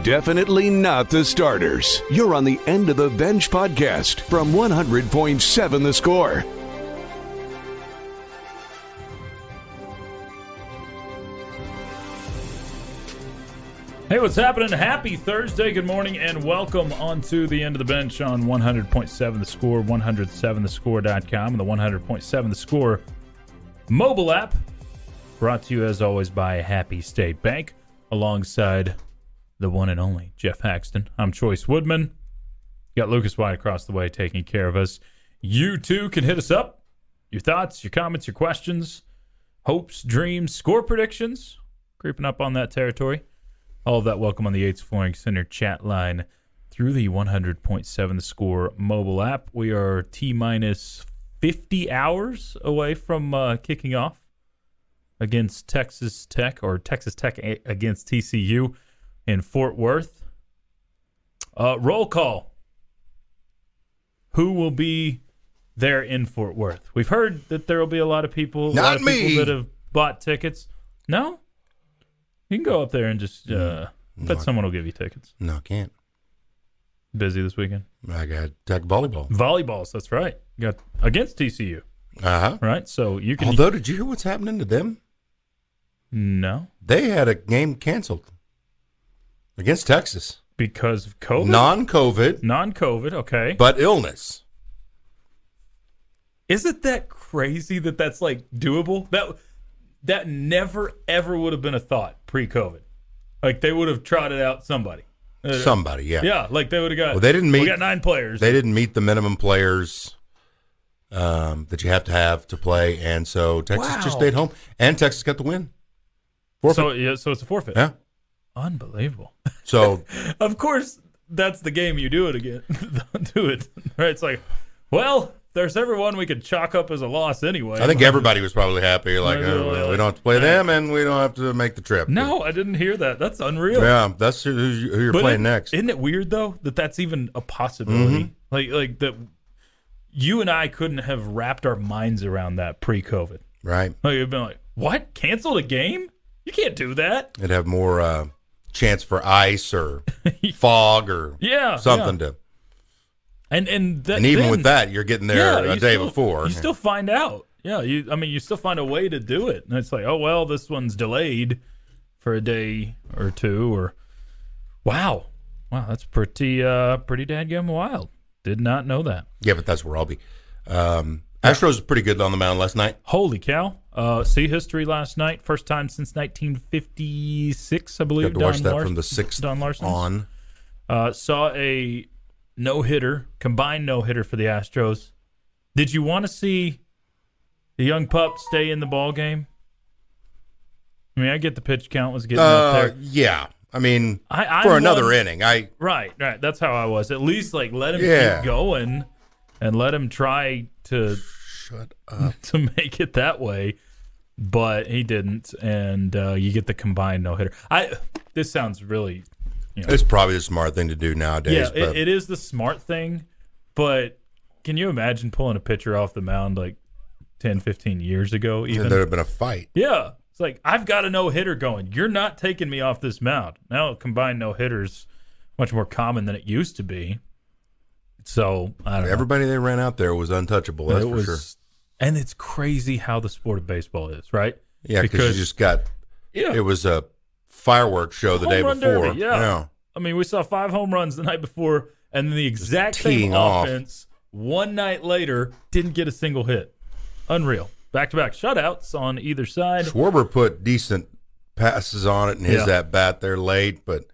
definitely not the starters. You're on the End of the Bench podcast from 100.7 The Score. Hey, what's happening? Happy Thursday. Good morning and welcome onto the End of the Bench on 100.7 The Score, 107thescore.com, and the 100.7 The Score mobile app. Brought to you, as always, by Happy State Bank, alongside the one and only Geoff Haxton. I'm Chois Woodman. Got Lucas White across the way taking care of us. You, too, can hit us up. Your thoughts, your comments, your questions, hopes, dreams, score predictions. Creeping up on that territory. All of that welcome on the Yates Flooring Center chat line through the 100.7 The Score mobile app. We are T-minus 50 hours away from kicking off against Texas Tech, or Texas Tech against TCU in Fort Worth. Roll call. Who will be there in Fort Worth? We've heard that there will be a lot of people, Not me. People that have bought tickets. No? You can go up there and just bet someone will give you tickets. No, I can't. Busy this weekend? I got Tech volleyball. Volleyballs, that's right. You got against TCU. Uh-huh. Right? So you can. Although, did you hear what's happening to them? No. They had a game canceled against Texas. Because of COVID? Non-COVID, okay. but illness. Isn't that crazy that that's like doable? That never, ever would have been a thought pre-COVID. Like, they would have trotted out somebody. Somebody, yeah. Yeah, like they would have got. Well, they didn't meet. We got 9 players. They didn't meet the minimum players that you have to play, and so Texas just stayed home, and Texas got the win. Forfeit. So it's a forfeit. Yeah. Unbelievable. So, of course, that's the game you do it again. Do it. Right? It's like, well, there's everyone we could chalk up as a loss anyway. I think everybody was probably happy. Like, we don't have to play them, and we don't have to make the trip. No, I didn't hear that. That's unreal. Yeah, that's who you're playing next. Isn't it weird, though, that that's even a possibility? Mm-hmm. Like that you and I couldn't have wrapped our minds around that pre-COVID. Right. Like, you've been like, what? Canceled a game? You can't do that. It'd have more chance for ice or fog or something to. And even with that, you're getting there a day before. You still find out. Yeah, you still find a way to do it. And it's like, oh, well, this one's delayed for a day or two. Or wow, that's pretty dadgum wild. Did not know that. Yeah, but that's where I'll be. Astros was pretty good on the mound last night. Holy cow. See history last night. First time since 1956, I believe. Got to watch that from the 6th Don Larson on. Saw a no-hitter, combined no-hitter for the Astros. Did you want to see the young pup stay in the ball game? I mean, I get the pitch count was getting up there. Yeah. I mean, for another inning. Right. That's how I was. At least, like, let him keep going and let him try to shut up to make it that way. But he didn't, and you get the combined no-hitter. This sounds really... It's probably the smart thing to do nowadays. Yeah, it is the smart thing, but can you imagine pulling a pitcher off the mound like 10, 15 years ago even? And there would have been a fight. Yeah. It's like, I've got a no-hitter going. You're not taking me off this mound. Now, combined no-hitters much more common than it used to be. So, I don't know. Everybody they ran out there was untouchable, that's for sure. And it's crazy how the sport of baseball is, right? Yeah, because you just got it was a fireworks show the day before. Derby, yeah. I mean, we saw 5 home runs the night before, and then the exact same offense one night later didn't get a single hit. Unreal. Back-to-back shutouts on either side. Schwarber put decent passes on it in his at-bat there late, but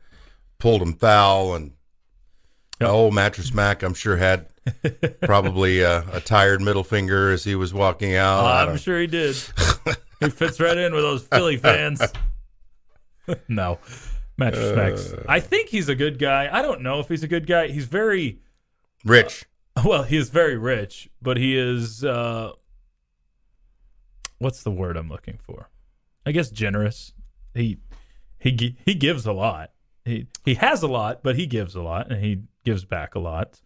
pulled him foul. And old Mattress Mac, I'm sure, had probably a tired middle finger as he was walking out. I'm sure he did. He fits right in with those Philly fans. No. Mattress Max. I think he's a good guy. I don't know if he's a good guy. He's very rich. Well, he is very rich, but he is what's the word I'm looking for? I guess generous. He gives a lot. He has a lot, but he gives a lot, and he gives back a lot.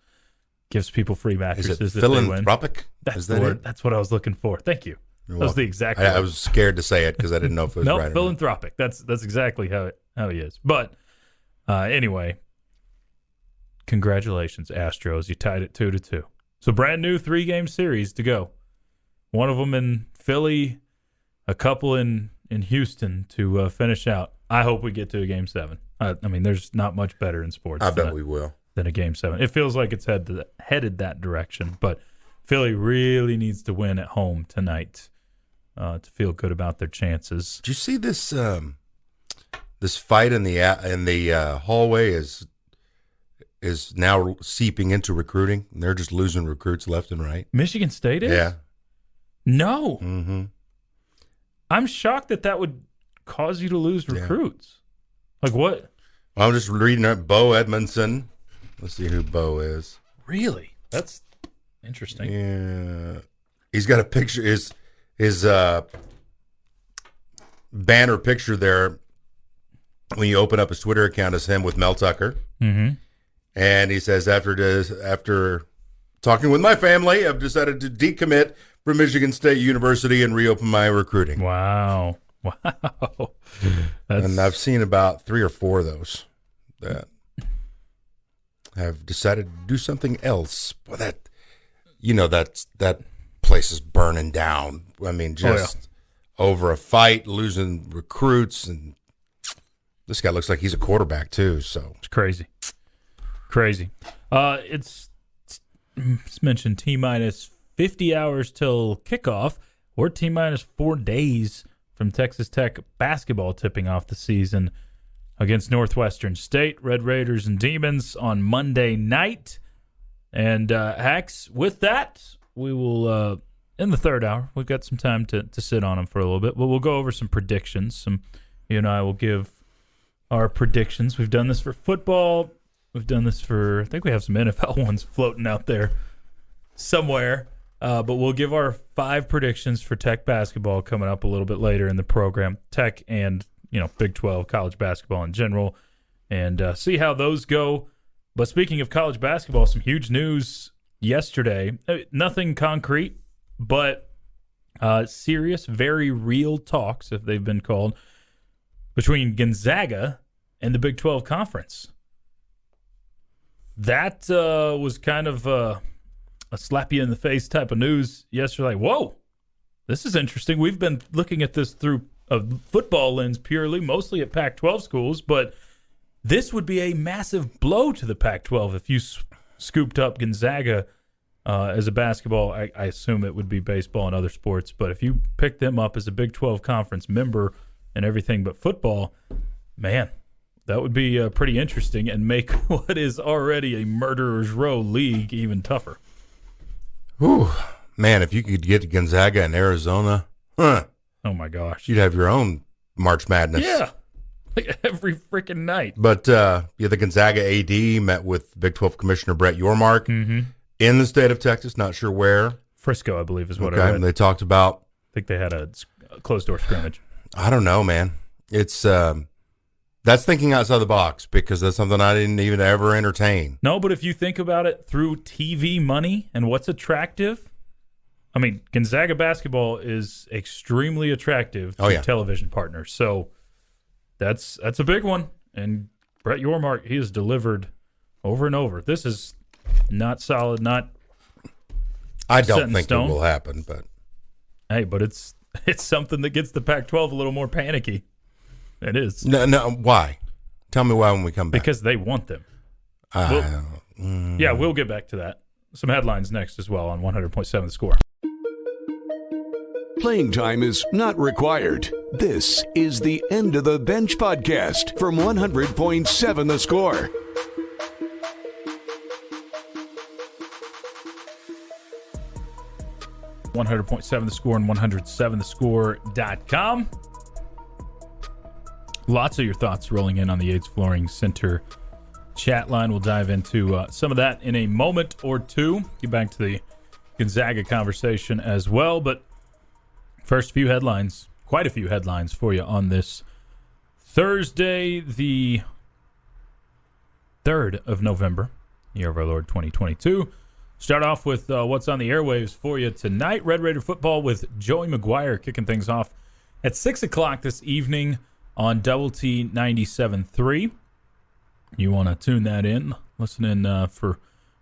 Gives people free mattresses. Is it philanthropic? That's the word. That's what I was looking for. Thank you. That was the exact word. I was scared to say it because I didn't know if it was right. Philanthropic. That's exactly how he is. But Anyway, congratulations, Astros. You tied it 2-2. So brand new 3-game series to go. One of them in Philly, a couple in Houston to finish out. I hope we get to a Game 7. I mean, there's not much better in sports. I bet we will. Than a Game 7. It feels like it's headed that direction, but Philly really needs to win at home tonight to feel good about their chances. Did you see this? This fight in the hallway is now seeping into recruiting. They're just losing recruits left and right. Michigan State is? Yeah. No. Mm-hmm. I'm shocked that would cause you to lose recruits. Yeah. Like what? Well, I'm just reading up Bo Edmondson. Let's see who Bo is. Really? That's interesting. Yeah. He's got a picture. His banner picture there, when you open up his Twitter account, is him with Mel Tucker. Mm-hmm. And he says, after talking with my family, I've decided to decommit from Michigan State University and reopen my recruiting. Wow. And I've seen about 3 or 4 of those that have decided to do something else. Well, that place is burning down. I mean, just over a fight, losing recruits, and this guy looks like he's a quarterback too. So it's crazy. It's mentioned T-minus 50 hours till kickoff, or T-minus 4 days from Texas Tech basketball tipping off the season against Northwestern State. Red Raiders and Demons on Monday night. And Hax, with that, we will, in the third hour, we've got some time to sit on them for a little bit, but we'll go over some predictions. You and I will give our predictions. We've done this for football. We've done this for, I think we have some NFL ones floating out there somewhere. But we'll give our 5 predictions for Tech basketball coming up a little bit later in the program. Tech and, Big 12 college basketball in general, and see how those go. But speaking of college basketball, some huge news yesterday. Nothing concrete, but serious, very real talks, if they've been called, between Gonzaga and the Big 12 Conference. That was kind of a slap you in the face type of news yesterday. Like, whoa, this is interesting. We've been looking at this through a football lens purely, mostly at Pac-12 schools, but this would be a massive blow to the Pac-12 if you scooped up Gonzaga as a basketball. I assume it would be baseball and other sports, but if you picked them up as a Big 12 conference member and everything but football, man, that would be pretty interesting and make what is already a murderer's row league even tougher. Ooh, man, if you could get to Gonzaga in Arizona, oh my gosh, you'd have your own March Madness. Yeah, like every freaking night. But the Gonzaga AD met with Big 12 Commissioner Brett Yormark in the state of Texas, not sure where. Frisco, I believe, is what I read. And they talked about, I think they had a closed-door scrimmage. I don't know, man. It's that's thinking outside the box, because that's something I didn't even ever entertain. No, but if you think about it through TV money and what's attractive, I mean, Gonzaga basketball is extremely attractive to television partners. So that's a big one. And Brett Yormark, he has delivered over and over. This is not solid, not I don't think it stone. will happen, but hey, but it's something that gets the Pac-12 a little more panicky. It is. No, why? Tell me why when we come back. Because they want them. Yeah, we'll get back to that. Some headlines next as well on 100.7 The Score. Playing time is not required. This is the End of the Bench podcast from 100.7 The Score. .7 The Score and 107thescore.com. Lots of your thoughts rolling in on the Yates Flooring Center chat line. We'll dive into some of that in a moment or two. Get back to the Gonzaga conversation as well. But first, few headlines, quite a few headlines for you on this Thursday, the 3rd of November, year of our Lord 2022. Start off with what's on the airwaves for you tonight. Red Raider football with Joey McGuire kicking things off at 6 o'clock this evening on Double T 97.3. you want to tune that in, listen in for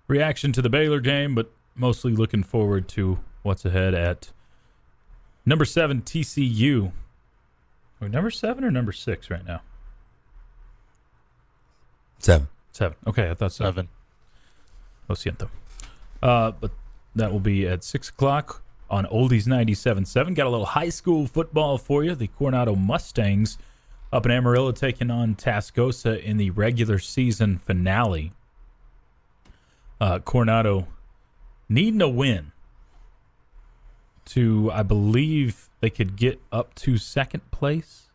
reaction to the Baylor game, but mostly looking forward to what's ahead at number 7 TCU. Are we number 7 or number 6 right now? 7. 7. Okay, I thought 7. Lo siento. But that will be at 6 o'clock on Oldies 97.7. Got a little high school football for you. The Coronado Mustangs up in Amarillo taking on Tascosa in the regular season finale. Coronado needing a win to, I believe, they could get up to second place.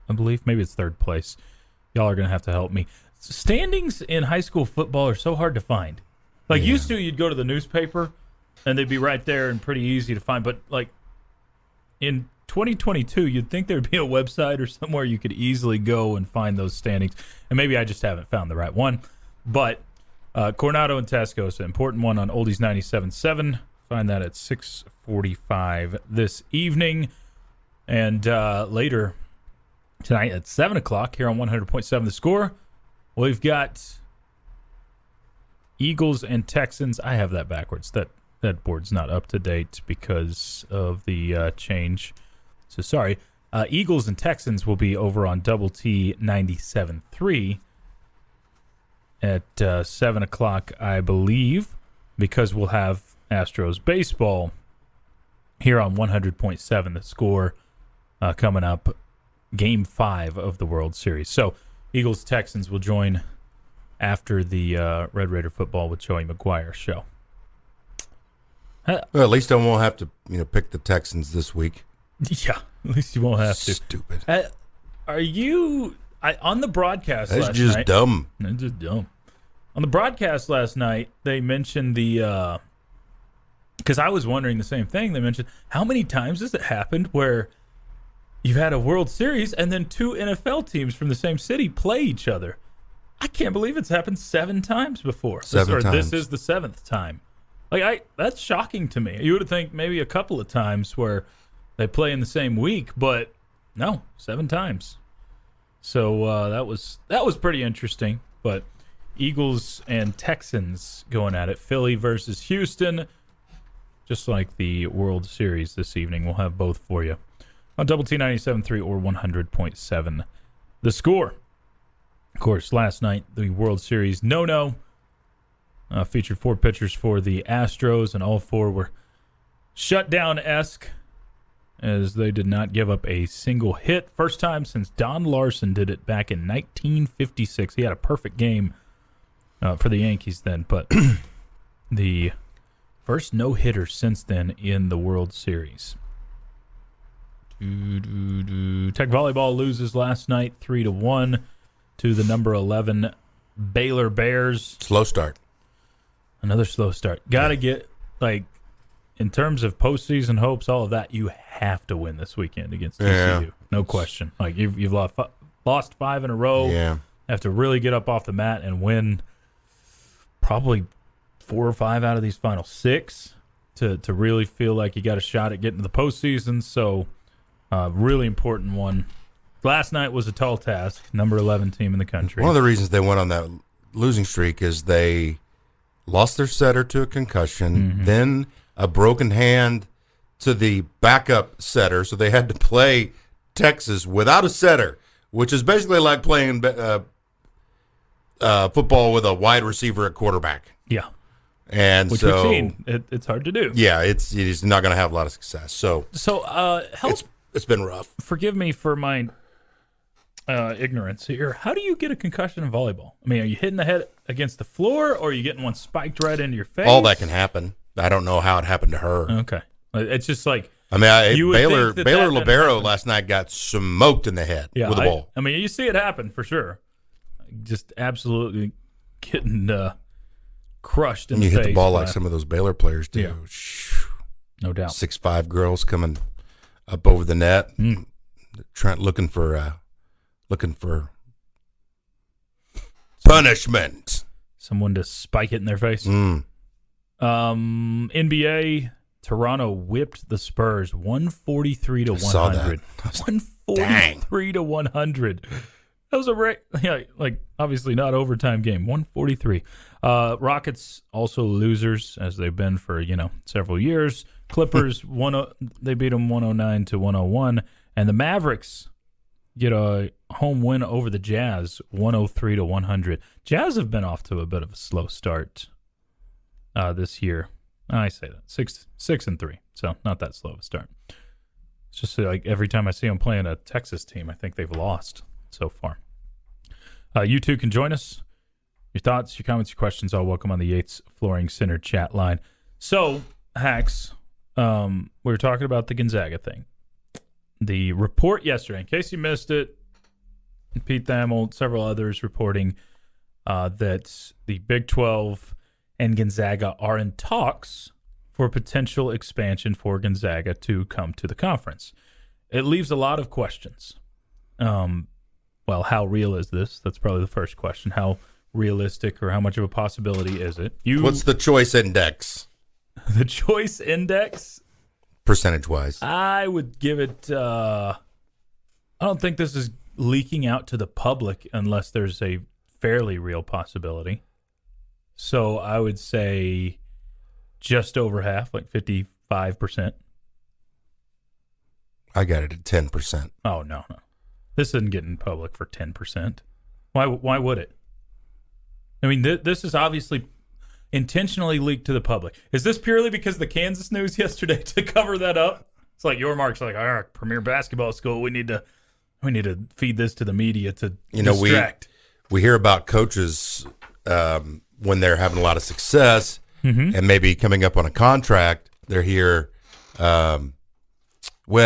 I believe. Maybe it's third place. Y'all are going to have to help me. Standings in high school football are so hard to find. Used to, you'd go to the newspaper, and they'd be right there and pretty easy to find. But, in 2022, you'd think there'd be a website or somewhere you could easily go and find those standings. And maybe I just haven't found the right one. But Coronado and Tascosa, important one on Oldies 97.7. Find that at 6:45 this evening. And later tonight at 7 o'clock here on 100.7 The Score, we've got Eagles and Texans. I have that backwards. That board's not up to date because of the change. So sorry. Eagles and Texans will be over on Double T 97.3 at 7 o'clock, I believe, because we'll have Astros baseball here on 100.7 The Score coming up, Game 5 of the World Series. So Eagles Texans will join after the Red Raider football with Joey McGuire show. Well, at least I won't have to pick the Texans this week. Yeah, at least you won't have to. Stupid. Are you on the broadcast That's last just night? dumb. That's just dumb. On the broadcast last night, they mentioned the because I was wondering the same thing. They mentioned how many times has it happened where you've had a World Series and then 2 NFL teams from the same city play each other. I can't believe it's happened 7 times before. 7 times. This is the 7th time. That's shocking to me. You would think maybe a couple of times where they play in the same week, but no, 7 times. So that was pretty interesting. But Eagles and Texans going at it. Philly versus Houston. Just like the World Series this evening. We'll have both for you on Double T 97.3 or 100.7 The Score. Of course, last night, the World Series no-no featured 4 pitchers for the Astros, and all 4 were shutdown-esque as they did not give up a single hit. First time since Don Larson did it back in 1956. He had a perfect game for the Yankees then, but the first no-hitter since then in the World Series. Tech Volleyball loses last night 3-1 to the number 11 Baylor Bears. Slow start. Another slow start. Gotta get, in terms of postseason hopes, all of that, you have to win this weekend against TCU. Yeah. No question. You've lost 5 in a row. Yeah. Have to really get up off the mat and win probably 4 or 5 out of these final 6 to really feel like you got a shot at getting to the postseason. So, really important one. Last night was a tall task. Number 11 team in the country. One of the reasons they went on that losing streak is they lost their setter to a concussion, then a broken hand to the backup setter, so they had to play Texas without a setter, which is basically like playing football with a wide receiver at quarterback. Yeah. And which so we've seen. It's hard to do. Yeah, it's not going to have a lot of success. So help. It's been rough. Forgive me for my ignorance here. How do you get a concussion in volleyball? I mean, are you hitting the head against the floor, or are you getting one spiked right into your face? All that can happen. I don't know how it happened to her. Okay. It's just like... Baylor Libero last night got smoked in the head with a ball. I mean, you see it happen for sure. Just absolutely getting crushed in the face. You hit the ball like some of those Baylor players do. Yeah. No doubt. 6'5" girls coming up over the net, looking for punishment. Someone to spike it in their face. NBA, Toronto whipped the Spurs 143-100. 143-100. That was obviously not overtime game. 143. Rockets also losers as they've been for several years. Clippers they beat them 109-101, and the Mavericks get a home win over the Jazz 103-100. Jazz have been off to a bit of a slow start this year. I say that 6-3, so not that slow of a start. It's just like every time I see them playing a Texas team, I think they've lost so far. You two can join us. Your thoughts, your comments, your questions, all welcome on the Yates Flooring Center chat line. So, Hax, we were talking about the Gonzaga thing. The report yesterday, in case you missed it, Pete Thamel, several others reporting that the Big 12 and Gonzaga are in talks for potential expansion for Gonzaga to come to the conference. It leaves a lot of questions. Well, how real is this? That's probably the first question. How realistic or how much of a possibility is it? What's the choice index? The choice index? Percentage-wise. I would give it, I don't think this is leaking out to the public unless there's a fairly real possibility. So I would say just over half, like 55%. I got it at 10%. Oh, no. This isn't getting public for 10%. Why would it? I mean, this is obviously intentionally leaked to the public. Is this purely because of the Kansas news yesterday to cover that up? It's like your mark's like, all right, premier basketball school. We need to feed this to the media to distract. We hear about coaches when they're having a lot of success and maybe coming up on a contract. They're here. We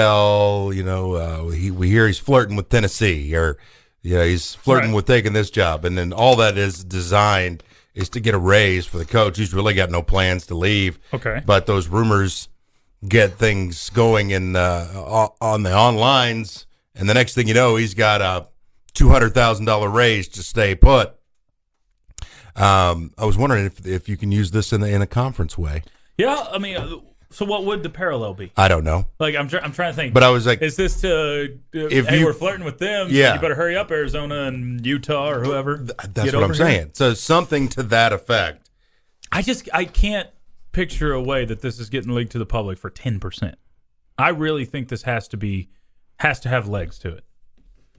hear he's flirting with Tennessee, or he's flirting with taking this job, and then all that is designed is to get a raise for the coach. He's really got no plans to leave. Okay, but those rumors get things going on the onlines, and the next thing you know, he's got a $200,000 raise to stay put. I was wondering if you can use this in a conference way. Yeah, I mean. So what would the parallel be? I don't know. Like I'm trying to think. But I was like, is this to we're flirting with them? Yeah. So you better hurry up, Arizona and Utah or whoever. That's what I'm saying. So something to that effect. I can't picture a way that this is getting leaked to the public for 10%. I really think this has to have legs to it.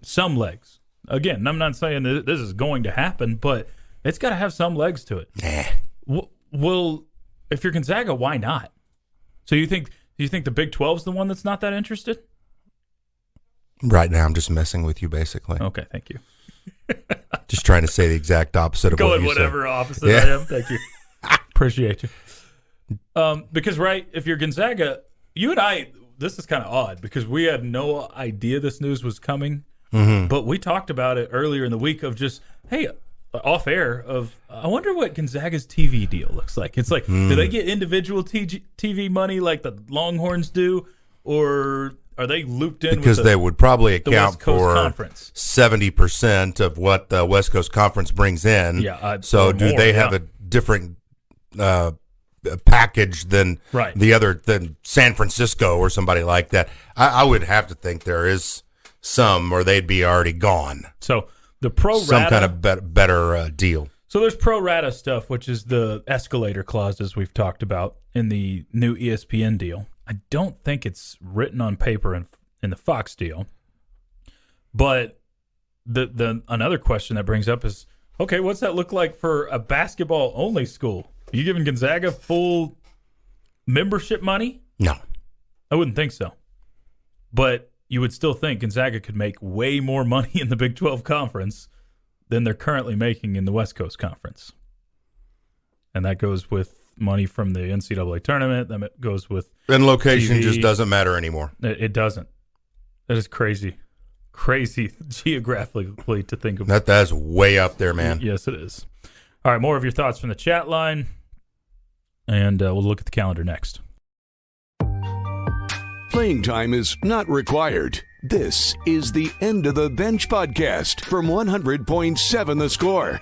Some legs. Again, I'm not saying that this is going to happen, but it's got to have some legs to it. Well, if you're Gonzaga, why not? So do you think the Big 12's the one that's not that interested? Right now, I'm just messing with you, basically. Okay, thank you. Just trying to say the exact opposite of what you whatever said. Opposite I am. Thank you. Appreciate you. Because, if you're Gonzaga, you and I, this is kind of odd because we had no idea this news was coming, but we talked about it earlier in the week of just, hey, off air I wonder what Gonzaga's TV deal looks like. It's like, do they get individual TV money like the Longhorns do, or are they looped in? Because they would probably account for Conference. 70% of what the West Coast Conference brings in. Yeah. So do they have a different package than than San Francisco or somebody like that? I would have to think there is some, or they'd be already gone. So the pro rata, some kind of better deal. So there's pro rata stuff, which is the escalator clauses we've talked about in the new ESPN deal. I don't think it's written on paper in the Fox deal. But the another question that brings up is, okay, what's that look like for a basketball only school? Are you giving Gonzaga full membership money? No, I wouldn't think so. But you would still think Gonzaga could make way more money in the Big 12 Conference than they're currently making in the West Coast Conference. And that goes with money from the NCAA tournament. That goes with and location TV. Just doesn't matter anymore. It doesn't. That is crazy geographically to think about. That's way up there, man. Yes, it is. All right, more of your thoughts from the chat line, and we'll look at the calendar next. Playing time is not required. This is the End of the Bench podcast from 100.7 The Score.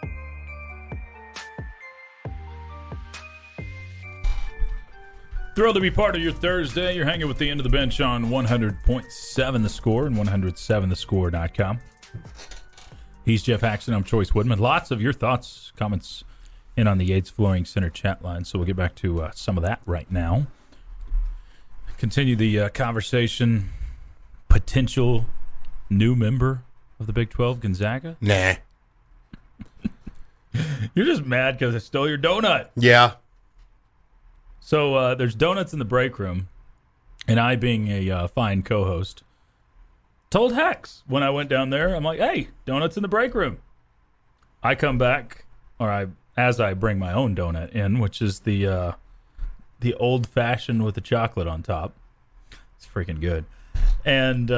Thrilled to be part of your Thursday. You're hanging with the End of the Bench on 100.7 The Score and 107thescore.com. He's Geoff Haxton. I'm Chois Woodman. Lots of your thoughts, comments in on the Yates Flooring Center chat line, so we'll get back to some of that right now. Continue the conversation. Potential new member of the Big 12, Gonzaga? Nah. You're just mad because I stole your donut. Yeah. So there's donuts in the break room, and I, being a fine co-host, told Hex when I went down there, I'm like, hey, donuts in the break room. I come back, as I bring my own donut in, which is the old-fashioned with the chocolate on top. It's freaking good. And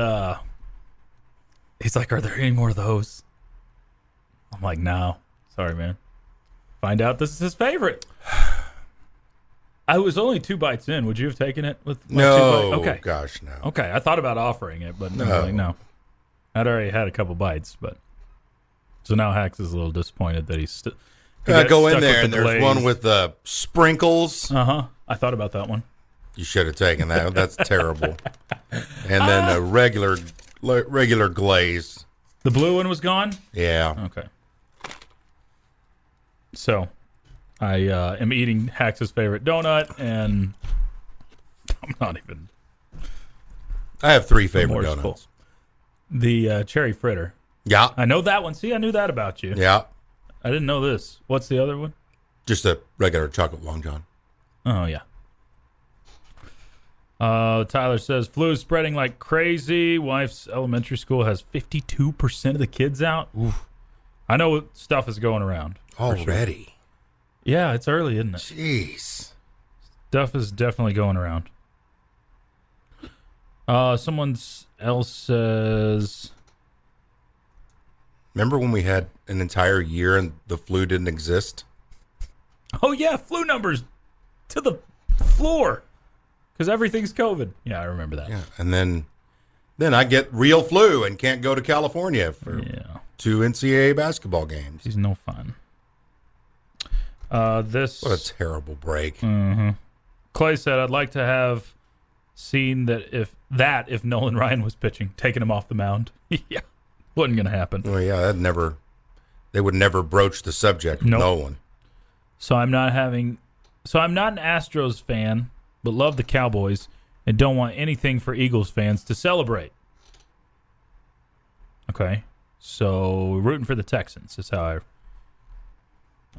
he's like, are there any more of those? I'm like, no. Sorry, man. Find out this is his favorite. I was only 2 bites in. Would you have taken it with 2 bites? Okay. Gosh, no. Okay, I thought about offering it, but no. I'd already had a couple bites, but so now Hax is a little disappointed that he's still. Go in there, and there's one with sprinkles. I thought about that one. You should have taken that. That's terrible. And then a regular glaze. The blue one was gone? Yeah. Okay. So, I am eating Hax's favorite donut, and I'm not even. I have 3 favorite donuts. Full. The cherry fritter. Yeah. I know that one. See, I knew that about you. Yeah. I didn't know this. What's the other one? Just a regular chocolate Long John. Oh, yeah. Tyler says, flu is spreading like crazy. Wife's elementary school has 52% of the kids out. Oof. I know stuff is going around. Already? Sure. Yeah, it's early, isn't it? Jeez. Stuff is definitely going around. Someone else says... Remember when we had an entire year and the flu didn't exist? Oh, yeah, flu numbers to the floor because everything's COVID. Yeah, I remember that. Yeah, and then I get real flu and can't go to California for 2 NCAA basketball games. He's no fun. What a terrible break. Mm-hmm. Clay said, I'd like to have seen that if Nolan Ryan was pitching, taking him off the mound. Yeah, wasn't going to happen. Well, yeah, they would never broach the subject with Nolan. So I'm not an Astros fan, but love the Cowboys and don't want anything for Eagles fans to celebrate. Okay, so rooting for the Texans is how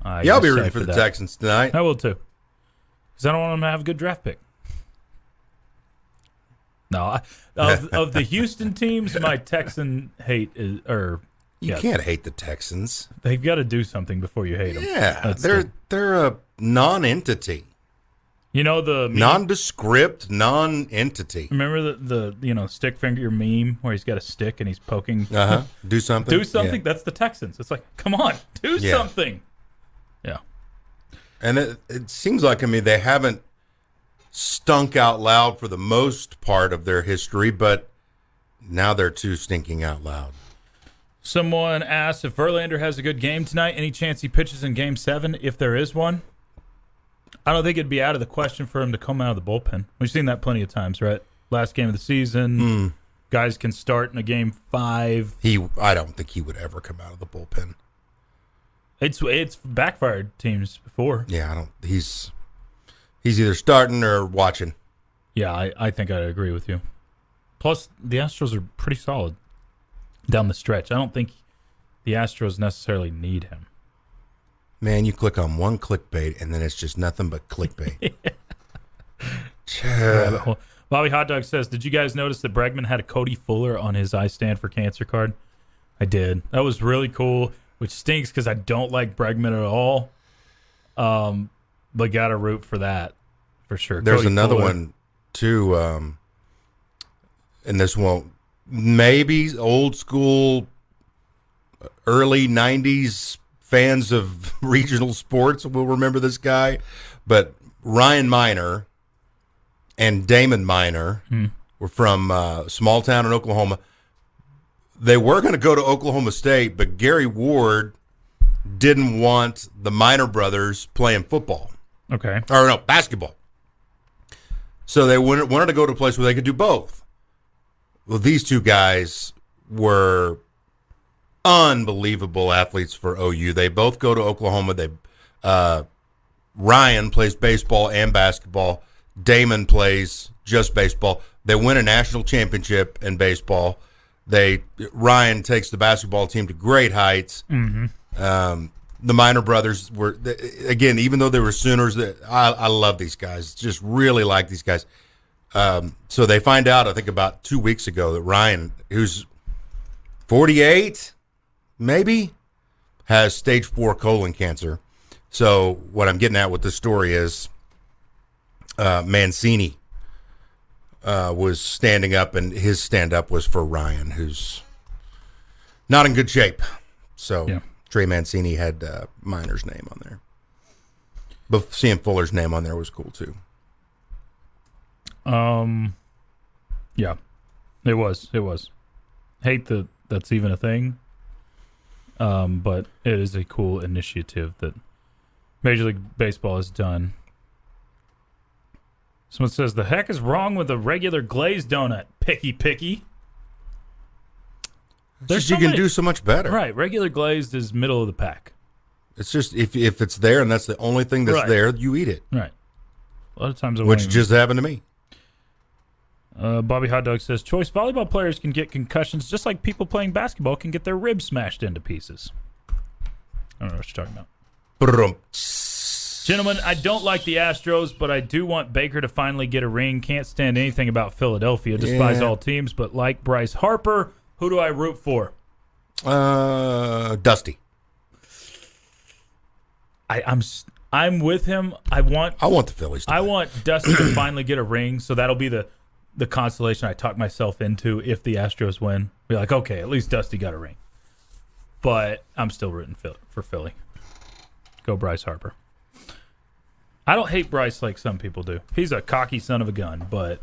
I'll be rooting for the Texans tonight. I will too, because I don't want them to have a good draft pick. No, of the Houston teams, my Texan hate is You can't hate the Texans. They've got to do something before you hate them. Yeah, they're a non-entity. You know the nondescript non-entity. Remember the stick finger meme where he's got a stick and he's poking. Do something. Do something. Yeah. That's the Texans. It's like, come on, do something. Yeah. And it seems like they haven't stunk out loud for the most part of their history, but now they're too stinking out loud. Someone asked if Verlander has a good game tonight. Any chance he pitches in Game 7 if there is one? I don't think it'd be out of the question for him to come out of the bullpen. We've seen that plenty of times, right? Last game of the season, guys can start in a Game 5. I don't think he would ever come out of the bullpen. It's backfired teams before. Yeah, he's either starting or watching. Yeah, I think I agree with you. Plus, the Astros are pretty solid down the stretch. I don't think the Astros necessarily need him. Man, you click on one clickbait, and then it's just nothing but clickbait. Bobby Hot Dog says, did you guys notice that Bregman had a Cody Fuller on his I Stand for Cancer card? I did. That was really cool, which stinks because I don't like Bregman at all. But got to root for that, for sure. There's Cody another Fuller. one, too, and this won't, maybe old school, early 90s fans of regional sports will remember this guy, but Ryan Miner and Damon Miner were from a small town in Oklahoma. They were going to go to Oklahoma State, but Gary Ward didn't want the Miner brothers playing football. Okay. Or no, basketball. So they wanted to go to a place where they could do both. Well, these two guys were unbelievable athletes for OU. They both go to Oklahoma. Ryan plays baseball and basketball. Damon plays just baseball. They win a national championship in baseball. Ryan takes the basketball team to great heights. Mm-hmm. The Minor brothers were, again, even though they were Sooners, I love these guys. Just really like these guys. So they find out, I think about 2 weeks ago, that Ryan, who's 48, maybe, has stage 4 colon cancer. So what I'm getting at with this story is Mancini was standing up, and his stand-up was for Ryan, who's not in good shape. So yeah. Trey Mancini had Minor's name on there. But seeing Fuller's name on there was cool, too. Yeah, it was. Hate that that's even a thing. But it is a cool initiative that Major League Baseball has done. Someone says, the heck is wrong with a regular glazed donut? Picky. You can do so much better. Right, regular glazed is middle of the pack. It's just, if it's there and that's the only thing that's there, you eat it. Right. A lot of times which just happened to me. Bobby Hot Dog says, Chois volleyball players can get concussions just like people playing basketball can get their ribs smashed into pieces. I don't know what you're talking about. Gentlemen, I don't like the Astros, but I do want Baker to finally get a ring. Can't stand anything about Philadelphia. Despise all teams, but like Bryce Harper, who do I root for? Dusty. I'm with him. I want the Phillies to I want Dusty to finally get a ring, so that'll be the consolation I talk myself into if the Astros win. Be like, okay, at least Dusty got a ring. But I'm still rooting for Philly. Go Bryce Harper. I don't hate Bryce like some people do. He's a cocky son of a gun, but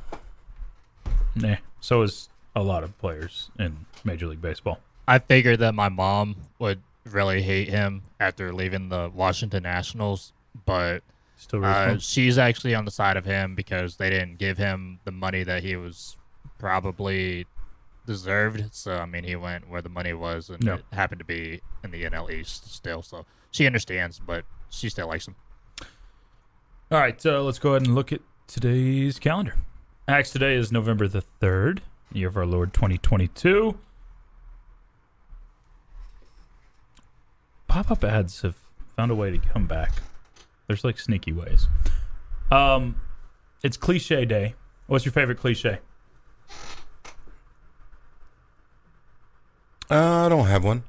so is a lot of players in Major League Baseball. I figured that my mom would really hate him after leaving the Washington Nationals, but she's actually on the side of him because they didn't give him the money that he was probably deserved. So, I mean, he went where the money was, and it happened to be in the NL East still. So she understands, but she still likes him. All right, let's go ahead and look at today's calendar. Today is November the 3rd, year of our Lord 2022. Pop-up ads have found a way to come back. There's like sneaky ways. It's cliche day. What's your favorite cliche? I don't have one.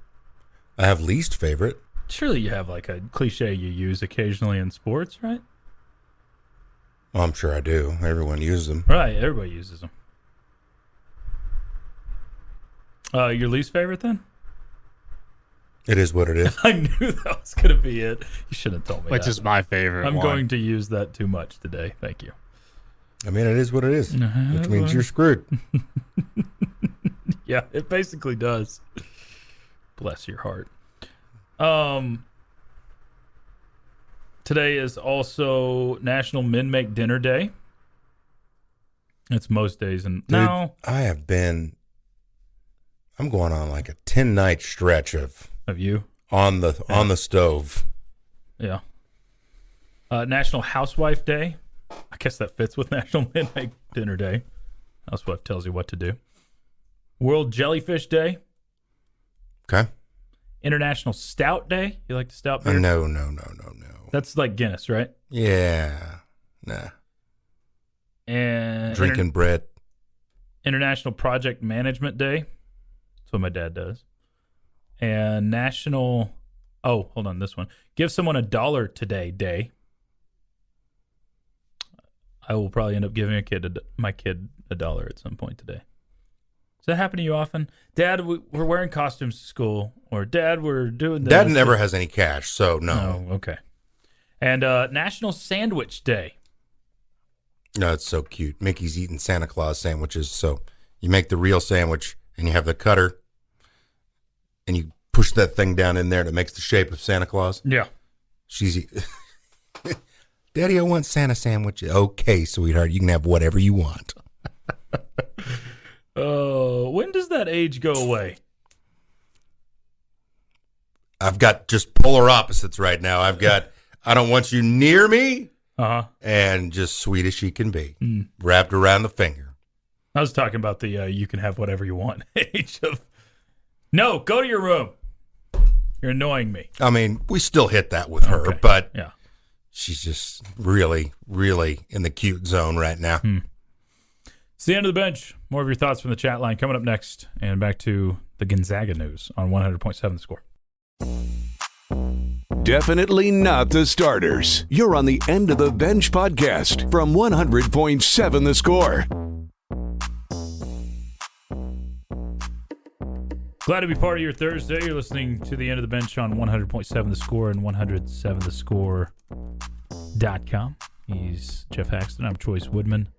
I have least favorite. Surely you have like a cliche you use occasionally in sports, right? Well, I'm sure I do. Everyone uses them. Right, everybody uses them. Your least favorite then? It is what it is. I knew that was going to be it. You shouldn't have told me Which that. is my favorite I'm one. going to use that too much today. Thank you. I mean, it is what it is, which means you're screwed. Yeah, it basically does. Bless your heart. Today is also National Men Make Dinner Day. It's most days. I'm going on like a 10-night stretch of you on the stove. Yeah. National Housewife Day. I guess that fits with National Men Make Dinner Day. Housewife tells you what to do. World Jellyfish Day. Okay. International Stout Day. You like the stout beer? No. That's like Guinness, right? Yeah. Nah. And drinking bread. International Project Management Day. That's what my dad does. And National... Oh, hold on, this one. Give someone $1 today day. I will probably end up giving my kid $1 at some point today. Does that happen to you often? Dad, we're wearing costumes to school. Or Dad, we're doing this. Dad never has any cash, so no. Oh, okay. And National Sandwich Day. No, it's so cute. Mickey's eating Santa Claus sandwiches. So you make the real sandwich, and you have the cutter, and you push that thing down in there, and it makes the shape of Santa Claus. Yeah. Daddy, I want Santa sandwich. Okay, sweetheart, you can have whatever you want. When does that age go away? I've got just polar opposites right now. I've got I don't want you near me, and just sweet as she can be, wrapped around the finger. I was talking about the you can have whatever you want age of. No, go to your room. You're annoying me. I mean, we still hit that with her, but she's just really, really in the cute zone right now. It's the end of the bench. More of your thoughts from the chat line coming up next, and back to the Gonzaga news on 100.7 The Score. Definitely not the starters. You're on the End of the Bench podcast from 100.7 The Score. Glad to be part of your Thursday. You're listening to the End of the Bench on 100.7 The Score and 107thescore.com. He's Geoff Haxton. I'm Chois Woodman.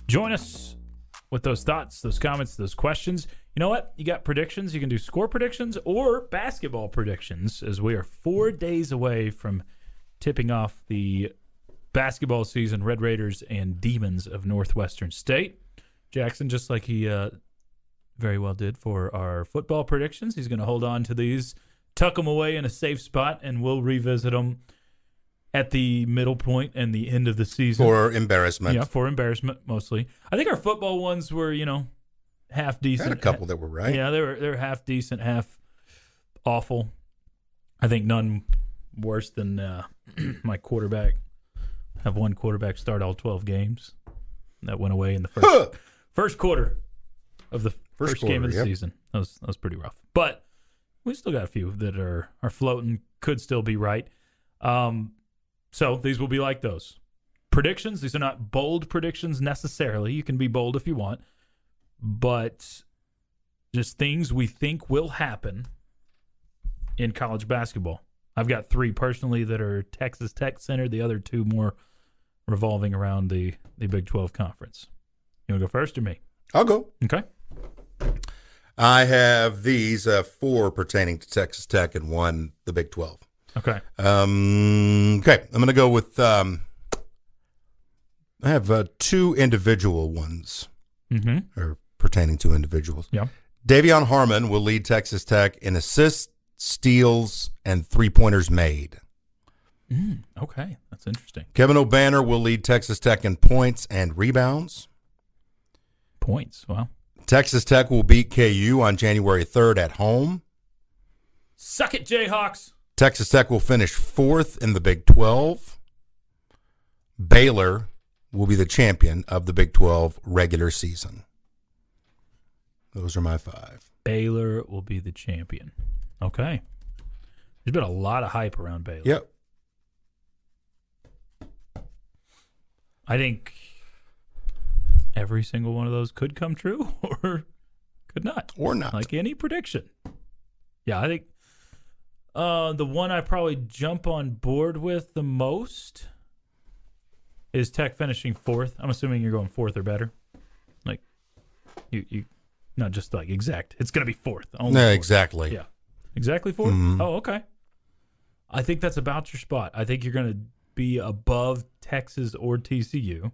Join us with those thoughts, those comments, those questions. You know what? You got predictions. You can do score predictions or basketball predictions, as we are 4 days away from tipping off the basketball season. Red Raiders and Demons of Northwestern State. Jackson, just like he very well did for our football predictions, he's going to hold on to these, tuck them away in a safe spot, and we'll revisit them at the middle point and the end of the season. For embarrassment. Yeah, for embarrassment, mostly. I think our football ones were, half decent. Had a couple that were right. Yeah, they were half decent, half awful. I think none worse than my quarterback. I have one quarterback start all 12 games. That went away in the first quarter of the first game of the season. That was pretty rough. But we still got a few that are floating, could still be right. So these will be like those. Predictions, these are not bold predictions necessarily. You can be bold if you want. But just things we think will happen in college basketball. I've got 3 personally that are Texas Tech centered. The other 2 more revolving around the Big 12 Conference. You want to go first or me? I'll go. Okay. I have these 4 pertaining to Texas Tech and 1 the Big 12. Okay. Okay. I'm going to go with I have 2 individual ones. Or pertaining to individuals. Yeah. Davion Harmon will lead Texas Tech in assists, steals, and 3-pointers made. Okay. That's interesting. Kevin O'Banner will lead Texas Tech in points and rebounds. Points. Wow. Texas Tech will beat KU on January 3rd at home. Suck it, Jayhawks. Texas Tech will finish 4th in the Big 12. Baylor will be the champion of the Big 12 regular season. Those are my 5. Baylor will be the champion. Okay. There's been a lot of hype around Baylor. Yep. I think every single one of those could come true or could not. Or not. Like any prediction. Yeah, I think the one I probably jump on board with the most is Tech finishing 4th. I'm assuming you're going 4th or better. Like, you not just like exact. It's going to be 4th. Only 4th. Exactly. Yeah. Exactly 4th? Mm-hmm. Oh, okay. I think that's about your spot. I think you're going to be above Texas or TCU.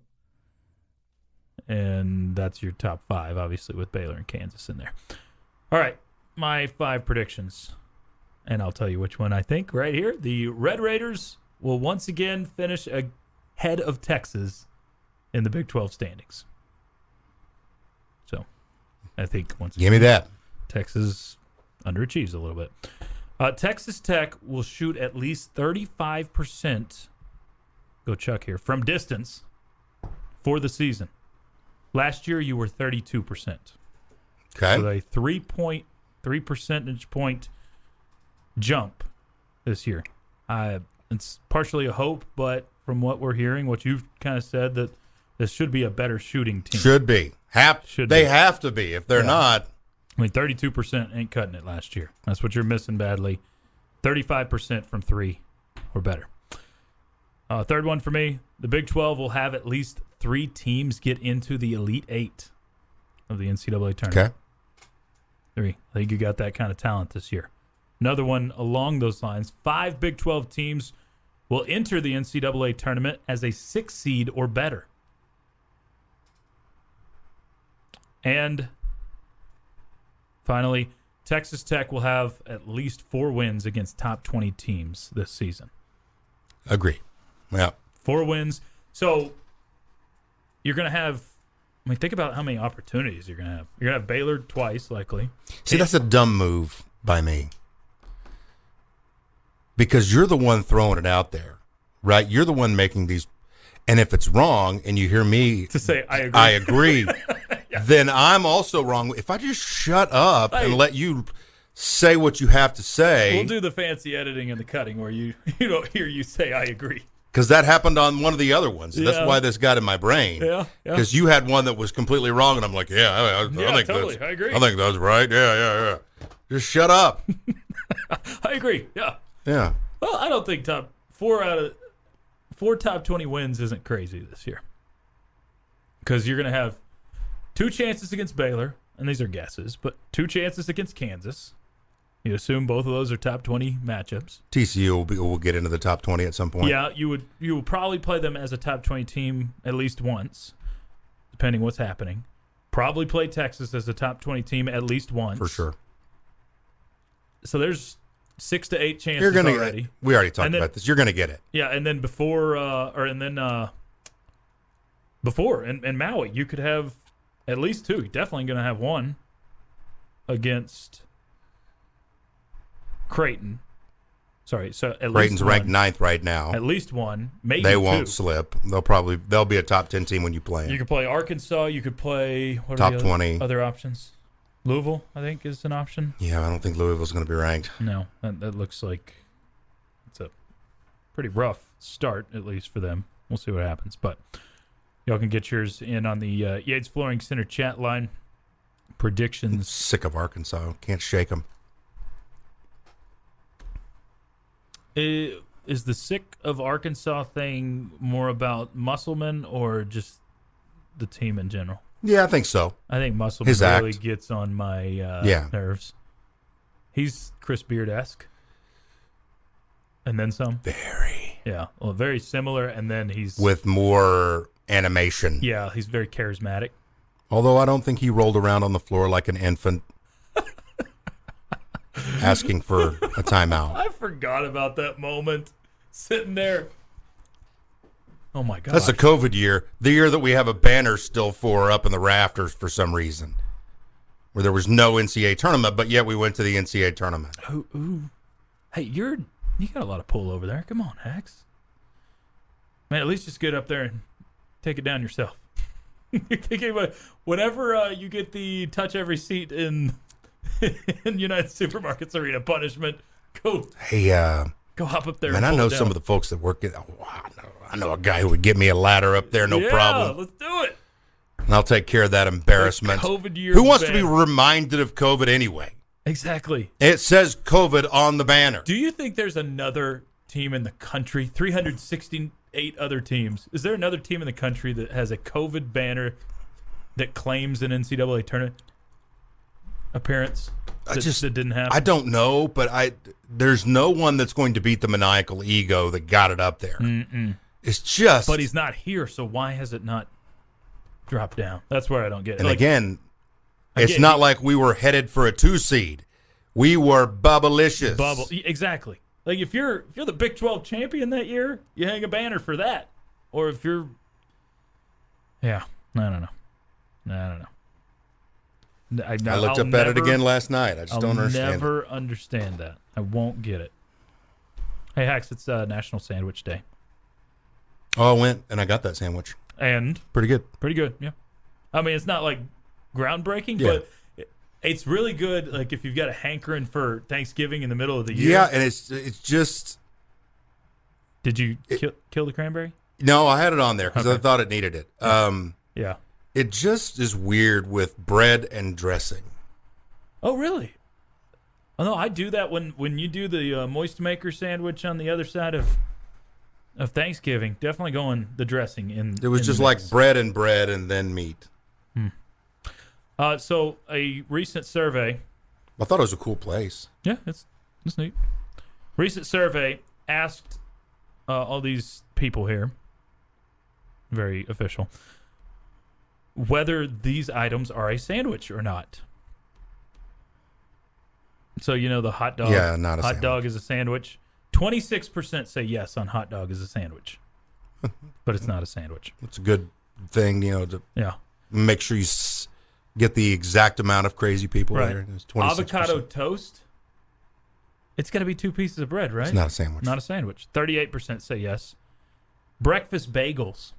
And that's your top 5, obviously, with Baylor and Kansas in there. All right. My 5 predictions. And I'll tell you which one I think right here. The Red Raiders will once again finish ahead of Texas in the Big 12 standings. So, I think once Give me that. Texas underachieves a little bit. Texas Tech will shoot at least 35%, go Chuck here, from distance for the season. Last year, you were 32%. Okay. So a 3 percentage point jump this year. It's partially a hope, but from what we're hearing, what you've kind of said, that this should be a better shooting team. Should be. They have to be. If they're not. I mean, 32% ain't cutting it last year. That's what you're missing badly. 35% from 3 or better. Third one for me, the Big 12 will have at least 3 teams get into the Elite 8 of the NCAA tournament. Okay. 3. I think you got that kind of talent this year. Another one along those lines, 5 Big 12 teams will enter the NCAA tournament as a 6 seed or better. And finally, Texas Tech will have at least 4 wins against top 20 teams this season. Agree. Yeah. 4 wins. So you're going to have, I mean, think about how many opportunities you're going to have. You're going to have Baylor twice, likely. See, that's a dumb move by me. Because you're the one throwing it out there, right? You're the one making these. And if it's wrong and you hear me to say, I agree, yeah. Then I'm also wrong. If I just shut up and let you say what you have to say. We'll do the fancy editing and the cutting where you don't hear you say, I agree. Because that happened on one of the other ones. That's why this got in my brain. Yeah. Because you had one that was completely wrong, and I'm like, I think totally. I agree. I think that's right. Yeah. Just shut up. I agree. Yeah. Yeah. Well, I don't think 4 top 20 wins isn't crazy this year. Because you're going to have 2 chances against Baylor, and these are guesses, but 2 chances against Kansas. You assume both of those are top 20 matchups. TCU will get into the top 20 at some point. Yeah, you will probably play them as a top 20 team at least once, depending what's happening. Probably play Texas as a top 20 team at least once. For sure. So there's 6 to 8 chances already. We already talked about this. You're going to get it. Yeah, and then before in Maui, you could have at least 2. You're definitely going to have 1 against Creighton. Sorry, so at Creighton's least ranked 9th right now. At least 1, maybe they 2. won't slip. They'll be a top 10 team when you play them. You could play Arkansas. You could play top 20. Other options. Louisville, I think, is an option. Yeah, I don't think Louisville's going to be ranked. No, that looks like it's a pretty rough start, at least for them. We'll see what happens, but y'all can get yours in on the Yates Flooring Center chat line. Predictions. I'm sick of Arkansas. Can't shake them. Is the sick of Arkansas thing more about Musselman or just the team in general? Yeah, I think so. I think Musselman really gets on my nerves. He's Chris Beard-esque. And then some. Very. Yeah. Well, very similar, and then he's... with more animation. Yeah, he's very charismatic. Although I don't think he rolled around on the floor like an infant asking for a timeout. I forgot about that moment. Sitting there. Oh, my God. That's a COVID year. The year that we have a banner still up in the rafters for some reason. Where there was no NCAA tournament, but yet we went to the NCAA tournament. Ooh. Hey, you got a lot of pull over there. Come on, Hax. Man, at least just get up there and take it down yourself. Whenever you get the touch every seat in United Supermarkets Arena punishment, go hop up there. Man, I know some of the folks that work I know a guy who would get me a ladder up there, no problem. Let's do it. And I'll take care of that embarrassment. COVID year. Who wants to be reminded of COVID anyway? Exactly. It says COVID on the banner. Do you think there's another team in the country, 368 other teams? Is there another team in the country that has a COVID banner that claims an NCAA tournament appearance that didn't happen? I don't know, but there's no one that's going to beat the maniacal ego that got it up there. It's just... But he's not here, so why has it not dropped down? That's where I don't get it. And again, it's not like we were headed for a 2 seed. We were bubblicious. Exactly. Like if you're the Big 12 champion that year, you hang a banner for that. Or if you're... Yeah, I don't know. I looked up at it again last night. I just don't understand. I'll never understand that. I won't get it. Hey, Hax, it's National Sandwich Day. Oh, I went and I got that sandwich. And? Pretty good. Pretty good, yeah. I mean, it's not like groundbreaking, but it's really good. Like if you've got a hankering for Thanksgiving in the middle of the year. Yeah, and it's just... Did you kill the cranberry? No, I had it on there because I thought it needed it. Yeah. It just is weird with bread and dressing. Oh, really? Oh, no, I do that when you do the Moist Maker sandwich on the other side of Thanksgiving. Definitely going the dressing in. It was just like bread and then meat. So a recent survey. I thought it was a cool place. Yeah, it's neat. Recent survey asked all these people here, very official, whether these items are a sandwich or not. So the hot dog. Yeah, not a hot sandwich. dog is a sandwich. 26% say yes on hot dog is a sandwich, but it's not a sandwich. It's a good thing, to Yeah. make sure you get the exact amount of crazy people Right. there. It's 26%. Avocado toast. It's got to be 2 pieces of bread, right? It's not a sandwich. Not a sandwich. 38% say yes. Breakfast bagels.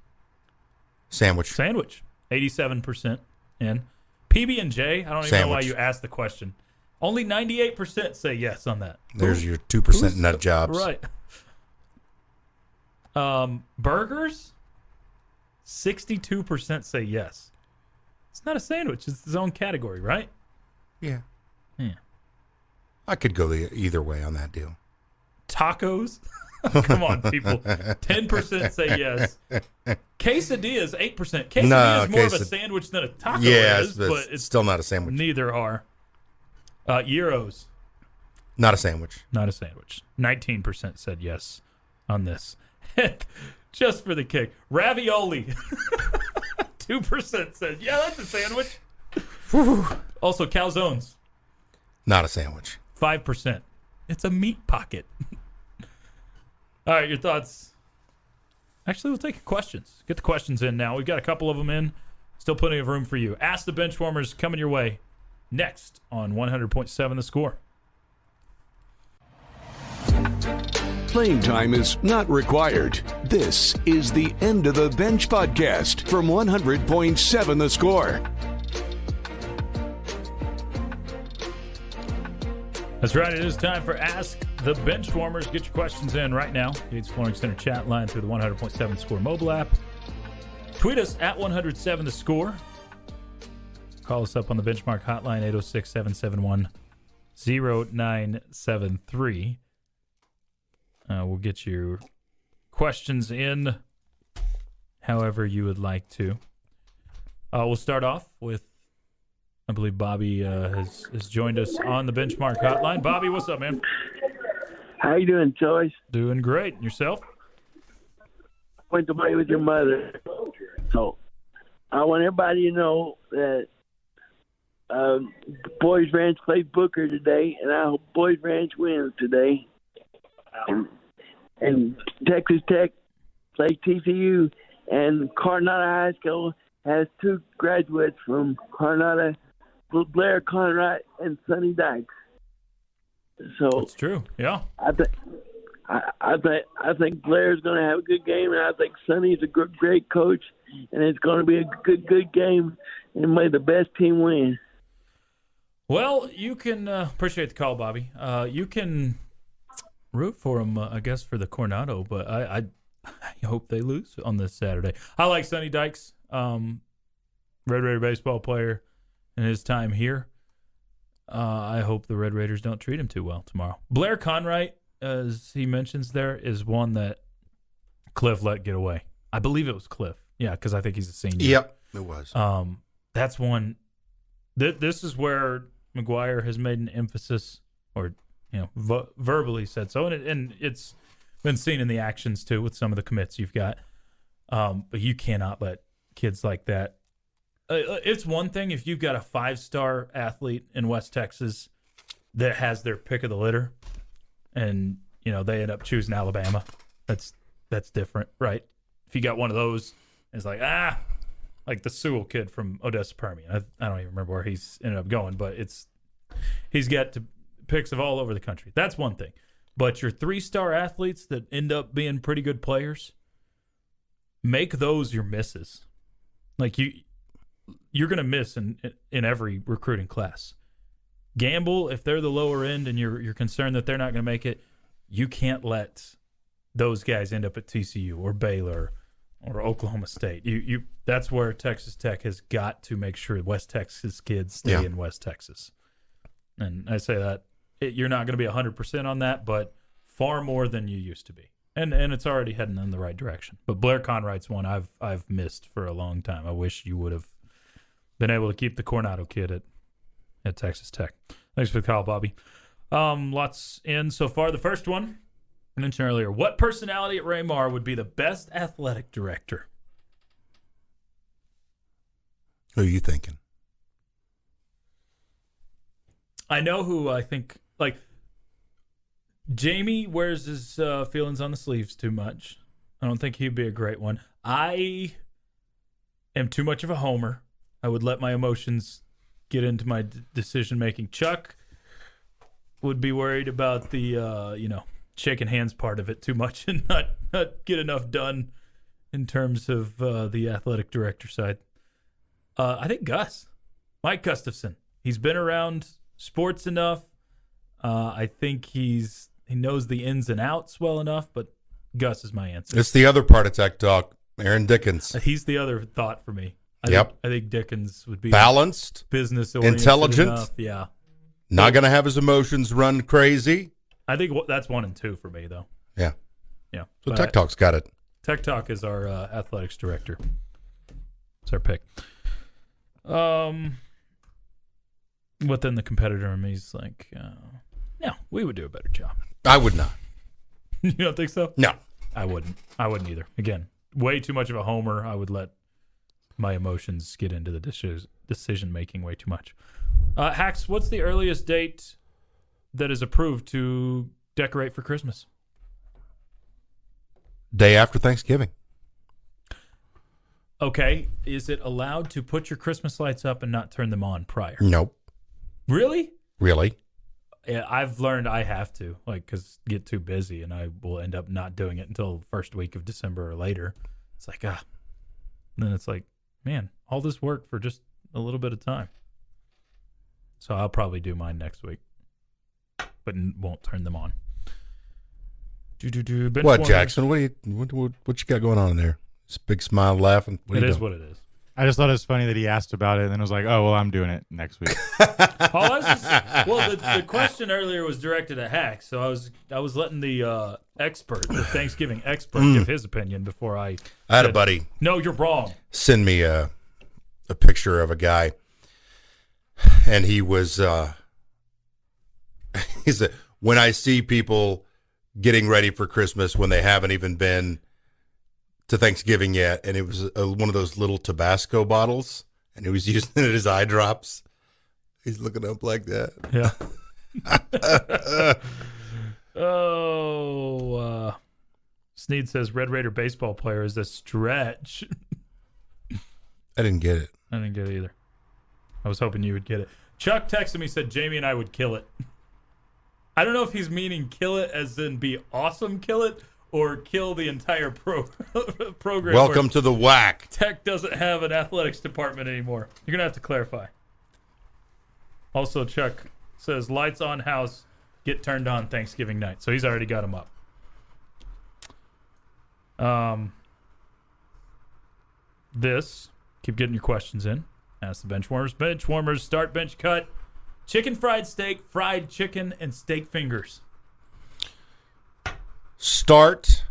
Sandwich. Sandwich. 87% in. PB&J. I don't even know why Sandwich. you asked the question. Only 98% say yes on that. There's your 2% nut jobs. Right. Burgers. 62% say yes. It's not a sandwich. It's its own category, right? Yeah. Yeah. I could go either way on that deal. Tacos. Come on, people. 10% say yes. Quesadillas, 8%. Quesadilla is more of a sandwich than a taco is, but it's still not a sandwich. Neither are. Gyros. Not a sandwich. Not a sandwich. 19% said yes on this. Just for the kick. Ravioli. 2% said, yeah, that's a sandwich. Also, calzones. Not a sandwich. 5%. It's a meat pocket. All right, your thoughts. Actually, we'll take your questions. Get the questions in now. We've got a couple of them in. Still plenty of room for you. Ask the Benchwarmers coming your way next on 100.7 The Score. Playing time is not required. This is the End of the Bench podcast from 100.7 The Score. That's right. It is time for Ask the Benchwarmers. Get your questions in right now. Yates Flooring Center chat line through the 100.7 Score mobile app. Tweet us at 107 The Score. Call us up on the Benchmark hotline, 806-771-0973. We'll get your questions in however you would like to. We'll start off with, I believe Bobby has joined us on the Benchmark hotline. Bobby, what's up, man? How you doing, Chois? Doing great. And yourself? Went to play with your mother. So I want everybody to know that Boys Ranch played Booker today, and I hope Boys Ranch wins today. And Texas Tech played TCU, and Coronado High School has 2 graduates from Coronado, Blair Conrad and Sonny Dykes. So That's true. Yeah. I think Blair's going to have a good game, and I think Sonny's a great coach, and it's going to be a good game, and may the best team win. Well, you can appreciate the call, Bobby. You can root for them, I guess, for the Coronado, but I hope they lose on this Saturday. I like Sonny Dykes, Red Raider baseball player, in his time here. I hope the Red Raiders don't treat him too well tomorrow. Blair Conwright, as he mentions there, is one that Cliff let get away. I believe it was Cliff. Yeah, because I think he's a senior. Yep, it was. That's one. This is where McGuire has made an emphasis, or verbally said so, and it's been seen in the actions too with some of the commits you've got. But you cannot let kids like that. It's one thing if you've got a 5-star athlete in West Texas that has their pick of the litter, and they end up choosing Alabama. That's different, right? If you got one of those, it's like like the Sewell kid from Odessa Permian. I don't even remember where he's ended up going, but he's got picks of all over the country. That's one thing. But your 3-star athletes that end up being pretty good players, make those your misses. Like you're going to miss in every recruiting class. Gamble if they're the lower end and you're concerned that they're not going to make it. You can't let those guys end up at TCU or Baylor or Oklahoma State. You that's where Texas Tech has got to make sure West Texas kids stay in West Texas. And I say that you're not going to be 100% on that, but far more than you used to be. And it's already heading in the right direction. But Blair Conwright's one I've missed for a long time. I wish you would have been able to keep the Coronado kid at Texas Tech. Thanks for the call, Bobby. Lots in so far. The first one I mentioned earlier. What personality at Raymar would be the best athletic director? Who are you thinking? I know who I think like Jamie wears his feelings on the sleeves too much. I don't think he'd be a great one. I am too much of a homer. I would let my emotions get into my decision making. Chuck would be worried about the shaking hands part of it too much and not get enough done in terms of the athletic director side. I think Mike Gustafson. He's been around sports enough. I think he knows the ins and outs well enough, but Gus is my answer. It's the other part of Tech Talk, Aaron Dickens. He's the other thought for me. I think Dickens would be balanced, business-oriented intelligent, enough. Yeah. Not going to have his emotions run crazy. I think that's 1 and 2 for me, though. Yeah. Yeah. So Tech Talk's got it. Tech Talk is our athletics director. It's our pick. But then the competitor in me is like, no, we would do a better job. I would not. You don't think so? No. I wouldn't either. Again, way too much of a homer. I would let my emotions get into the decision making way too much. Hax, what's the earliest date that is approved to decorate for Christmas? Day after Thanksgiving. Okay. Is it allowed to put your Christmas lights up and not turn them on prior? Nope. Really? Really? Yeah, I've learned I have to, because get too busy, and I will end up not doing it until first week of December or later. It's like, and then it's like, man, all this work for just a little bit of time. So I'll probably do mine next week, but won't turn them on. What, Jackson? What you got going on in there? This big smile, laughing. It is what it is. I just thought it was funny that he asked about it and then was like, "Oh, well, I'm doing it next week." The question earlier was directed at Hax, so I was letting the Thanksgiving expert, give his opinion before I had a buddy. No, you're wrong. Send me a picture of a guy, and he was he said, when I see people getting ready for Christmas when they haven't even been to Thanksgiving yet, and it was one of those little Tabasco bottles, and he was using it as eye drops. He's looking up like that. Yeah. Sneed says Red Raider baseball player is a stretch. I didn't get it. I didn't get it either. I was hoping you would get it. Chuck texted me, said Jamie and I would kill it. I don't know if he's meaning kill it as in be awesome, kill it, or kill the entire program. Welcome to the whack. Tech doesn't have an athletics department anymore. You're going to have to clarify. Also, Chuck says lights on house get turned on Thanksgiving night. So he's already got them up. Keep getting your questions in. Ask the Benchwarmers. Benchwarmers start bench cut. Chicken fried steak, fried chicken, and steak fingers. Start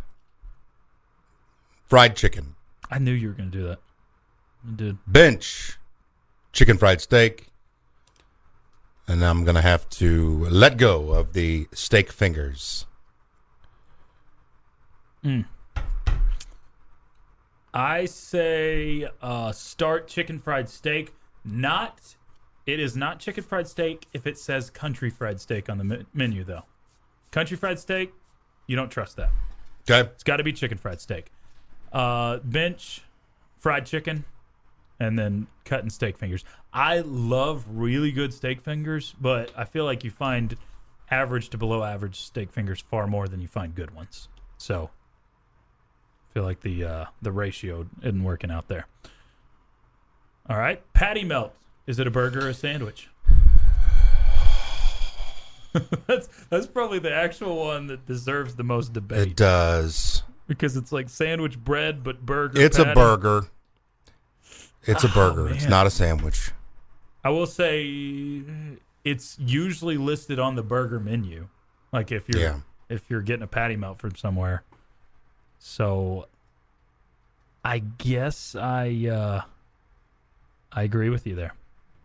fried chicken. I knew you were going to do that. You did. Bench chicken fried steak. And I'm going to have to let go of the steak fingers. I say start chicken fried steak. It is not chicken fried steak if it says country fried steak on the menu, though. Country fried steak, you don't trust that. Okay. It's got to be chicken fried steak. Bench fried chicken, and then cutting steak fingers. I love really good steak fingers, but I feel like you find average to below average steak fingers far more than you find good ones. So I feel like the ratio isn't working out there. All right. Patty melt. Is it a burger or a sandwich? That's probably the actual one that deserves the most debate. It does. Because it's like sandwich bread, but burger. It's patty. a burger. It's a burger. Man. It's not a sandwich. I will say it's usually listed on the burger menu. Like if you're getting a patty melt from somewhere. So I guess I agree with you there.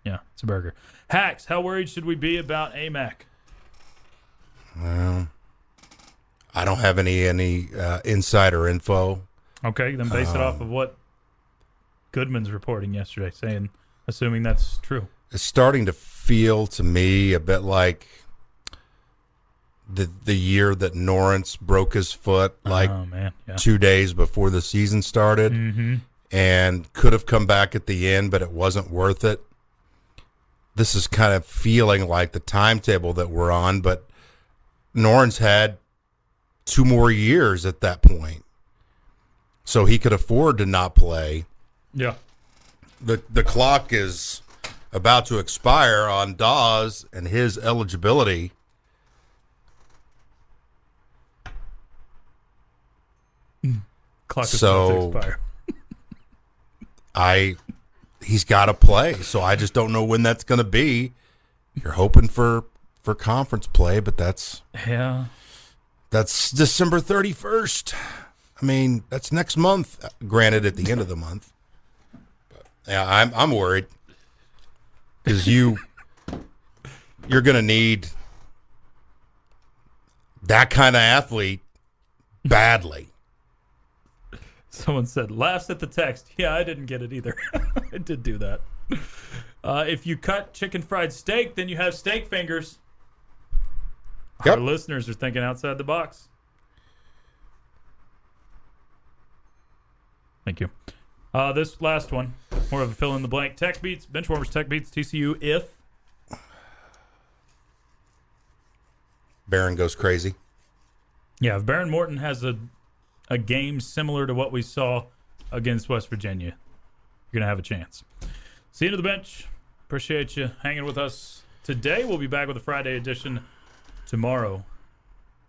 Yeah, it's a burger. Hax, how worried should we be about AMAC? Well, I don't have any insider info. Okay, then base it off of what Goodman's reporting yesterday, assuming that's true. It's starting to feel to me a bit like the year that Norrance broke his foot, like 2 days before the season started, and could have come back at the end, but it wasn't worth it. This is kind of feeling like the timetable that we're on, but Norrance had 2 more years at that point, so he could afford to not play. Yeah. The clock is about to expire on Dawes and his eligibility. Clock is about to expire. He's got to play, so I just don't know when that's going to be. You're hoping for conference play, but that's December 31st. I mean, that's next month. Granted, at the end of the month. But, yeah, I'm worried because you're going to need that kind of athlete badly. Someone said, laughs at the text. Yeah, I didn't get it either. I did do that. If you cut chicken fried steak, then you have steak fingers. Yep. Our listeners are thinking outside the box. Thank you. This last one, more of a fill-in-the-blank. Tech beats, Benchwarmers Tech beats TCU if Barron goes crazy. Yeah, if Barron Morton has a game similar to what we saw against West Virginia, you're going to have a chance. See you to the bench. Appreciate you hanging with us today. We'll be back with a Friday edition tomorrow,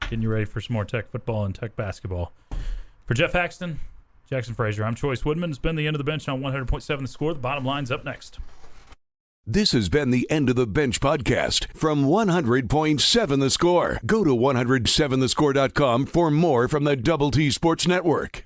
getting you ready for some more Tech football and Tech basketball. For Geoff Haxton, Jackson Frazier, I'm Chois Woodman. It's been the End of the Bench on 100.7 The Score. The bottom line's up next. This has been the End of the Bench podcast from 100.7 The Score. Go to 107thescore.com for more from the Double T Sports Network.